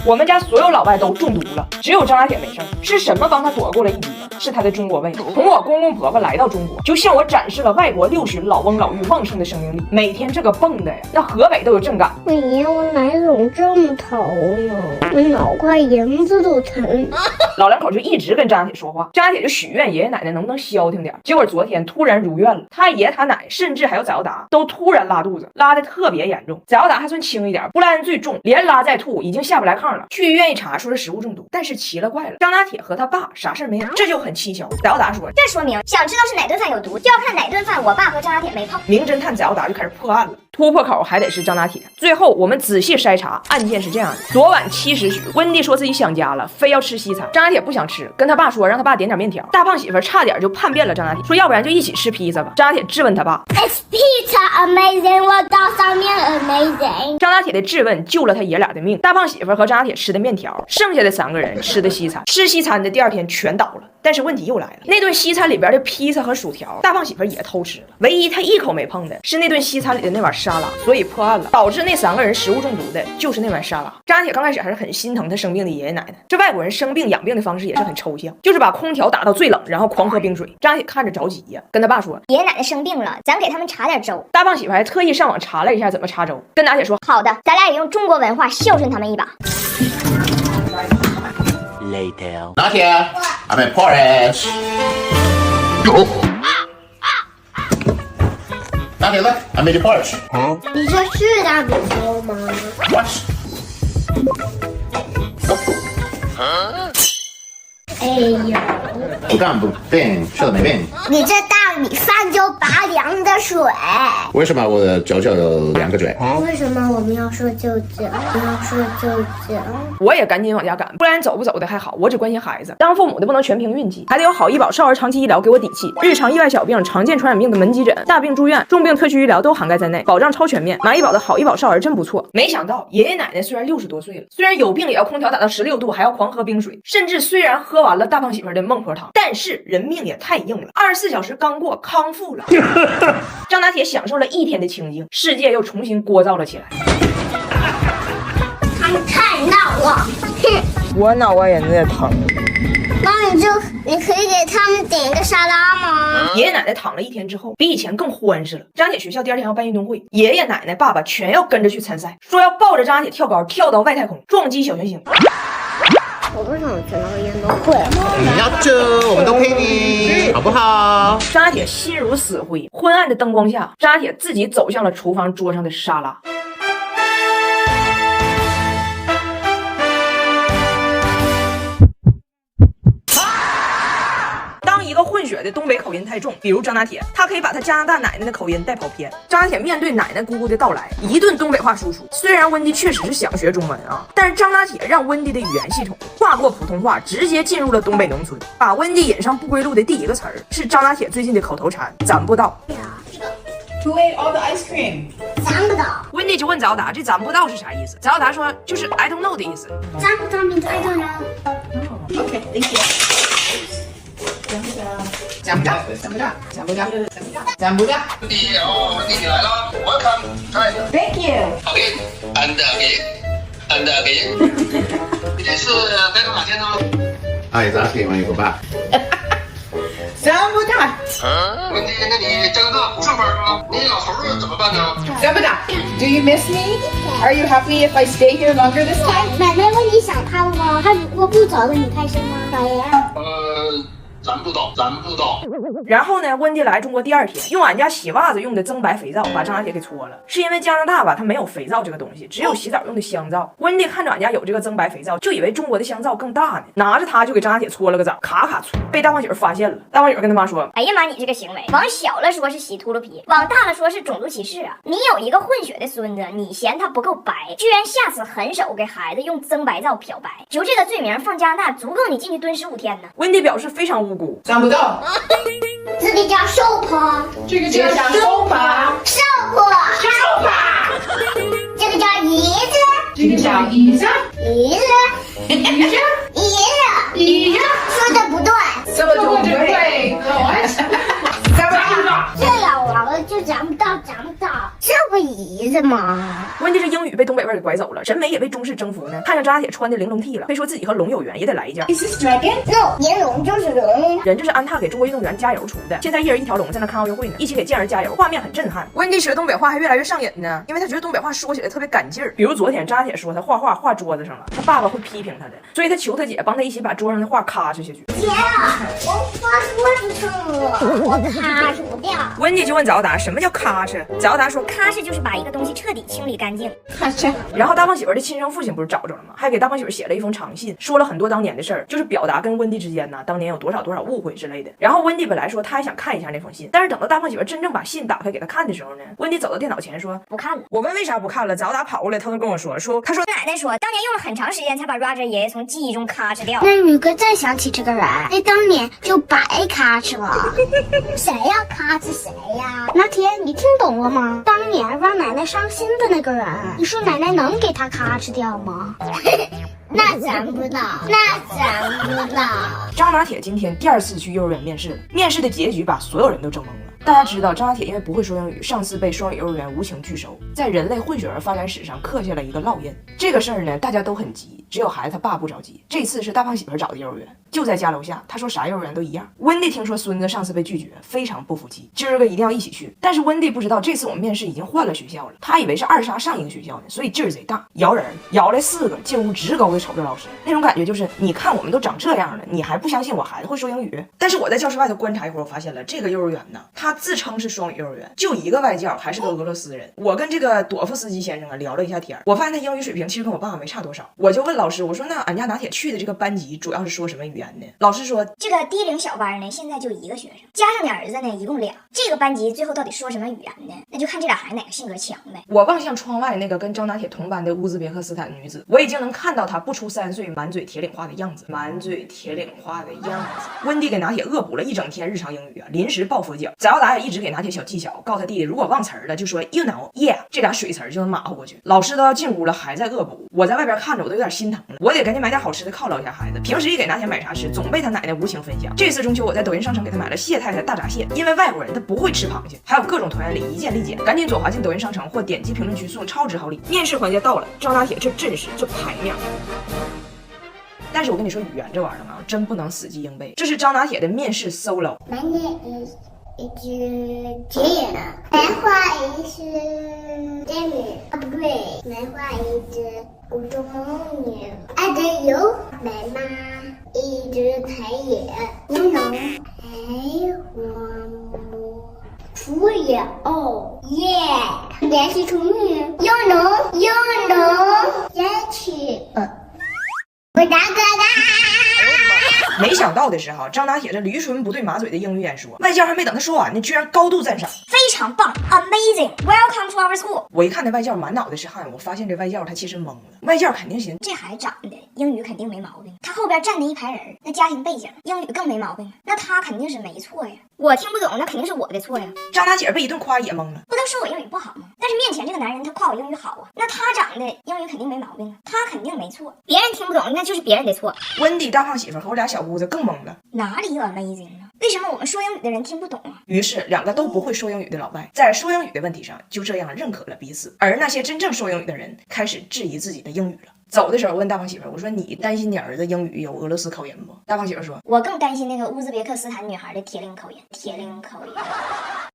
我们家所有老外都中毒了，只有张大铁没事。是什么帮他躲过了一劫？是他的中国胃。从我公公婆婆来到中国，就向我展示了外国60老翁老妪旺盛的生命力。每天这个蹦的呀，那河北都有震感。哎呀，我哪种这么疼呢？我脑瓜银子都疼。老两口就一直跟张大铁说话，张大铁就许愿爷爷奶奶能不能消停点。结果昨天突然如愿了，他爷他奶甚至还有载耀达都突然拉肚子，拉的特别严重。载耀达还算轻一点，布莱恩最重，连拉带吐，已经下不来炕了。去医院一查，说是食物中毒。但是奇了怪了，张大铁和他爸啥事没有，这就很蹊跷。载耀达说，这说明想知道是哪顿饭有毒，就要看哪顿饭我爸和张大铁没碰。名侦探载耀达就开始破案了，突破口还得是张大铁。最后我们仔细筛查，案件是这样的：昨晚7时许，温蒂说自己想家了，非要吃西餐。张大铁不想吃，跟他爸说让他爸点点面条。大胖媳妇差点就叛变了张大铁，说要不然就一起吃披萨吧。张大铁质问他爸 It's pizza amazing， 我到上面 amazing。张大铁的质问救了他爷俩的命。大胖媳妇和张大铁吃的面条，剩下的3个人吃的西餐。吃西餐的第2天全倒了。但是问题又来了，那顿西餐里边的披萨和薯条，大胖媳妇也偷吃了，唯一他一口没碰的是那顿西餐里的那碗沙拉。所以破案了，导致那3个人食物中毒的就是那碗沙拉。张大铁刚开始还是很心疼他生病的爷爷奶奶，这外国人生病养病的方式也是很抽象，就是把空调打到最冷，然后狂喝冰水。张大铁看着着急呀，跟他爸说，爷爷奶奶生病了，咱给他们查点粥。大胖媳妇还特意上网查了一下怎么查粥，跟大铁说，好的，咱俩也用中国文化孝顺他们一把。Later. Not here. I'm in porridge. Not here, look. I made you porridge. 你这是大饼糕吗 What? 哎呦，不干不病，吃了没病。你这大米饭就拔凉的水。为什么我的舅舅有2个嘴？为什么我们要说舅舅？要说舅舅。我也赶紧往家赶，不然走不走的还好，我只关心孩子。当父母的不能全凭运气，还得有好医保、少儿长期医疗给我底气。日常意外小病、常见传染病的门急诊、大病住院、重病特区医疗都涵盖在内，保障超全面。马医保的好医保少儿真不错。没想到爷爷奶奶虽然60多岁了，虽然有病也要空调打到16度，还要狂喝冰水，甚至虽然喝完了大胖媳妇的孟婆汤，但是人命也太硬了。24小时刚过，康复了。张大铁享受了1天的清静，世界又重新聒噪了起来。他们太闹了，哼！我脑瓜仁子也疼。那你可以给他们点一个沙拉吗？爷爷奶奶躺了1天之后，比以前更欢实了。张铁学校第2天要办运动会，爷爷奶奶爸爸全要跟着去参赛，说要抱着张铁跳高，跳到外太空，撞击小行星。我不想去那个运动会。你要这，我们都陪你，好不好？张大铁心如死灰，昏暗的灯光下，张大铁自己走向了厨房桌上的沙拉。一个混血的东北口音太重，比如张大铁，他可以把他加拿大奶奶的口音带跑偏。张大铁面对奶奶姑姑的到来，一顿东北话输出。虽然温蒂确实是想学中文啊，但是张大铁让温蒂的语言系统跨过普通话，直接进入了东北农村，把温蒂引上不归路的第1个词儿是张大铁最近的口头禅：咱不到。Who ate all the ice cream? 咱不到。温蒂就问早达，这咱不到是啥意思？早达说就是 I don't know 的意思。咱不到名字 I don't know。 Okay, thank you. 讲不讲？讲不讲？讲不讲？讲不讲？弟弟来了 ，Welcome， 嗨 Thank you.，OK， and again，你是该干哪天呢？I exactly when you go back. 讲不讲？温蒂，那你加拿大不上班吗？你老头儿怎么办呢？讲不讲 ？Do you miss me? Are you happy if I stay here longer this time? 奶奶问你想他了吗？他如果不走了，你开心吗？老爷。咱不到。然后呢，温蒂来中国第2天，用俺家洗袜子用的增白肥皂把张大铁给搓了。是因为加拿大吧，它没有肥皂这个东西，只有洗澡用的香皂。温蒂看着俺家有这个增白肥皂，就以为中国的香皂更大呢，拿着它就给张大铁搓了个澡，咔咔搓，被大胖媳妇发现了。大胖媳妇跟他妈说：“哎呀妈，你这个行为，往小了说是洗秃噜皮，往大了说是种族歧视啊！你有一个混血的孙子，你嫌他不够白，居然下此狠手给孩子用增白皂漂白，就这个罪名放加拿大，足够你进去蹲15天呢。”温蒂表示非常无辜。讲不到。这个叫手帕，这个叫手帕。手帕，手帕。这个叫椅子，这个叫椅子。椅子，椅子。椅子，说的不对。什么都不对。这老王就讲不到，这不椅子吗？温蒂这英语被东北味给拐走了，审美也被中式征服呢。看上张家铁穿的玲珑屉了，非说自己和龙有缘，也得来一件。 Is this dragon? No， 银龙就是龙。人这是安踏给中国运动员加油出的，现在一人一条龙在那看奥运会呢，一起给健儿加油，画面很震撼。温蒂学东北话还越来越上瘾呢，因为他觉得东北话说起来特别赶劲儿。比如昨天张家铁说他画画画桌子上了，他爸爸会批评他的，所以他求他姐帮他一起把桌上的画咔哧下去。姐，我画桌子上了，我咔哧不掉。温蒂就问早达什么叫咔哧，早达说踏实就是把一个东西彻底清理干净。然后大胖媳妇的亲生父亲不是找着了吗？还给大胖媳妇写了一封长信，说了很多当年的事儿，就是表达跟温蒂之间呢当年有多少误会之类的。然后温蒂本来说他还想看一下那封信，但是等到大胖媳妇真正把信打开给他看的时候呢，温蒂走到电脑前说不看了。我问为啥不看了，早达跑过来偷偷跟我说他说奶奶说，当年用了很长时间才把 Roger 爷爷从记忆中咔哧掉。那宇哥再想起这个人，那当年就白咔哧了。谁呀？咔哧谁呀？拿铁，你听懂了吗？当年让奶奶伤心的那个人，你说奶奶能给他咔哧掉吗？那咱不知道，张拿铁今天第2次去幼儿园面试了，面试的结局把所有人都整懵了。大家知道张拿铁因为不会说英语，上次被双语幼儿园无情拒收，在人类混血儿发展史上刻下了一个烙印。这个事儿呢，大家都很急，只有孩子他爸不着急。这次是大胖媳妇找的幼儿园，就在家楼下。他说啥幼儿园都一样。温蒂听说孙子上次被拒绝，非常不服气，今儿个一定要一起去。但是温蒂不知道这次我们面试已经换了学校了，他以为是2杀上一个学校呢，所以劲儿贼大，摇人摇来4个，进屋直勾的瞅着老师，那种感觉就是你看我们都长这样了，你还不相信我孩子会说英语？但是我在教室外头观察一会儿，我发现了这个幼儿园呢，他自称是双语幼儿园，就一个外教，还是个俄罗斯人。我跟这个朵夫斯基先生啊聊了一下天，我发现他英语水平其实跟我爸爸没差多少。我就问老师，我说那俺家拿铁去的这个班级主要是说什么语言呢？老师说这个低龄小班呢，现在就1个学生，加上你儿子呢，一共2。这个班级最后到底说什么语言呢？那就看这俩孩子哪个性格强呗。我望向窗外那个跟张拿铁同班的乌兹别克斯坦女子，我已经能看到她不出3岁满嘴铁岭话的样子，温蒂给拿铁恶补了一整天日常英语啊，临时抱佛脚。早达也一直给拿铁小技巧，告诉他弟弟如果忘词儿了就说 you know yeah， 这俩水词儿就能马虎过去。老师都要进屋了，还在恶补。我在外边看着我都有点心疼了，我得赶紧买点好吃的犒劳一下孩子。平时一给拿铁买啥吃，总被他奶奶无情分享。这次中秋我在抖音商城给他买了谢太太大闸蟹，因为外国人他不会吃螃蟹，还有各种团圆礼一键立减，赶紧左滑进抖音商城或点击评论区送超值好礼。面试环节到了，张拿铁这阵势这排面。但是我跟你说，语言这玩意儿啊，真不能死记硬背。这是张拿铁的面试 solo。My name is Jaya. My name is Jamie. Upgrade. My name is Good morning. And you? My mom is Thai. You know, I want to you. Oh, yeah. 联系成语 You know,联系我大哥的。没想到的是张拿铁这驴唇不对马嘴的英语演说，外教还没等他说完呢，居然高度赞赏，非常棒 ，amazing， welcome to our school。我一看那外教满脑袋是汗，我发现这外教他其实懵了。外教肯定寻思这孩子长得英语肯定没毛病，他后边站的一排人，那家庭背景英语更没毛病，那他肯定是没错呀。我听不懂，那肯定是我的错呀。张拿铁被一顿夸也懵了，不都说我英语不好吗？但是面前这个男人他夸我英语好啊，那他长得英语肯定没毛病啊，他肯定没错，别人听不懂那就是别人的错。温蒂大胖媳妇和我俩小姑子更懵了，哪里有 amazing 啊？为什么我们说英语的人听不懂啊？于是2个都不会说英语的老外在说英语的问题上就这样认可了彼此，而那些真正说英语的人开始质疑自己的英语了。走的时候问大胖媳妇，我说你担心你儿子英语有俄罗斯口音不？大胖媳妇说，我更担心那个乌兹别克斯坦女孩的铁岭口音。